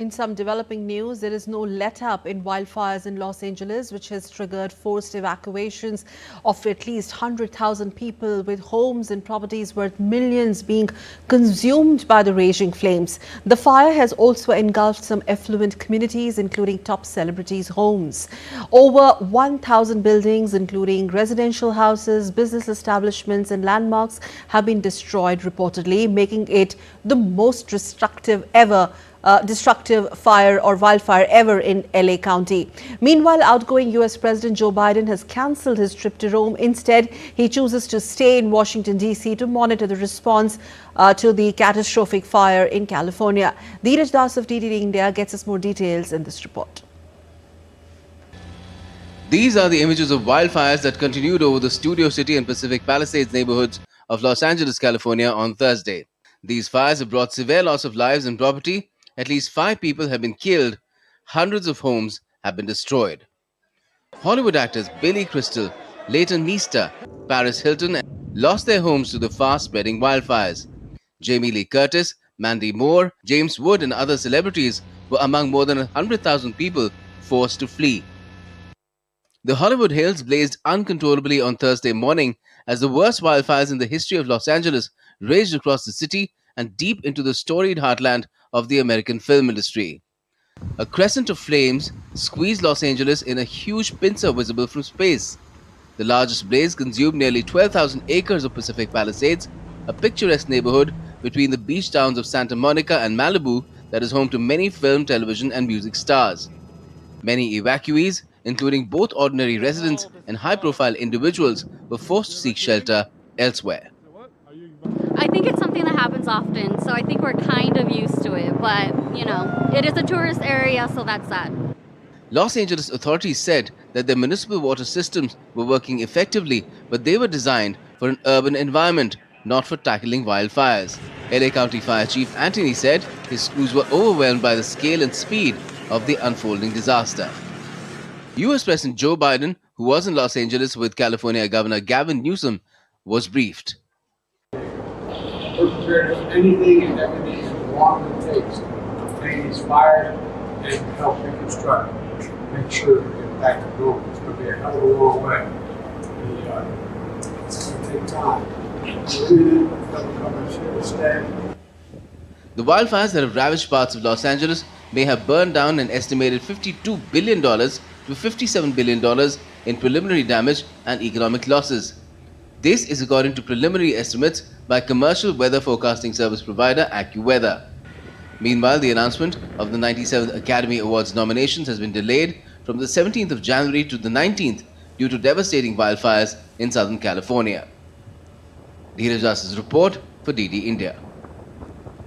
In some developing news, there is no let-up in wildfires in Los Angeles, which has triggered forced evacuations of at least 100,000 people, with homes and properties worth millions being consumed by the raging flames. The fire has also engulfed some affluent communities, including top celebrities' homes. Over 1,000 buildings, including residential houses, business establishments and landmarks, have been destroyed reportedly, making it the most destructive fire or wildfire ever in LA County. Meanwhile, outgoing US President Joe Biden has cancelled his trip to Rome. Instead, he chooses to stay in Washington, D.C. to monitor the response to the catastrophic fire in California. Dheeraj Das of DD India gets us more details in this report. These are the images of wildfires that continued over the Studio City and Pacific Palisades neighborhoods of Los Angeles, California on Thursday. These fires have brought severe loss of lives and property. At least 5 people have been killed. Hundreds of homes have been destroyed. Hollywood actors Billy Crystal, Leighton Meester, Paris Hilton lost their homes to the fast-spreading wildfires. Jamie Lee Curtis, Mandy Moore, James Wood and other celebrities were among more than 100,000 people forced to flee. The Hollywood Hills blazed uncontrollably on Thursday morning as the worst wildfires in the history of Los Angeles raged across the city and deep into the storied heartland of the American film industry. A crescent of flames squeezed Los Angeles in a huge pincer visible from space. The largest blaze consumed nearly 12,000 acres of Pacific Palisades, a picturesque neighborhood between the beach towns of Santa Monica and Malibu that is home to many film, television, and music stars. Many evacuees, including both ordinary residents and high-profile individuals, were forced to seek shelter elsewhere. I think it's something that happens often, so I think we're kind of used to it, but, it is a tourist area, so that's that. Los Angeles authorities said that their municipal water systems were working effectively, but they were designed for an urban environment, not for tackling wildfires. LA County Fire Chief Anthony said his crews were overwhelmed by the scale and speed of the unfolding disaster. US President Joe Biden, who was in Los Angeles with California Governor Gavin Newsom, was briefed. We're prepared for anything and everything as long as it takes to contain these fires and help reconstruct. Make sure we get back to normal. It's going to be a hell of a long way. It's going to take time. The wildfires that have ravaged parts of Los Angeles may have burned down an estimated $52 billion to $57 billion in preliminary damage and economic losses. This is according to preliminary estimates by commercial weather forecasting service provider AccuWeather. Meanwhile, the announcement of the 97th Academy Awards nominations has been delayed from the 17th of January to the 19th due to devastating wildfires in Southern California. Dheeraj Das's report for DD India.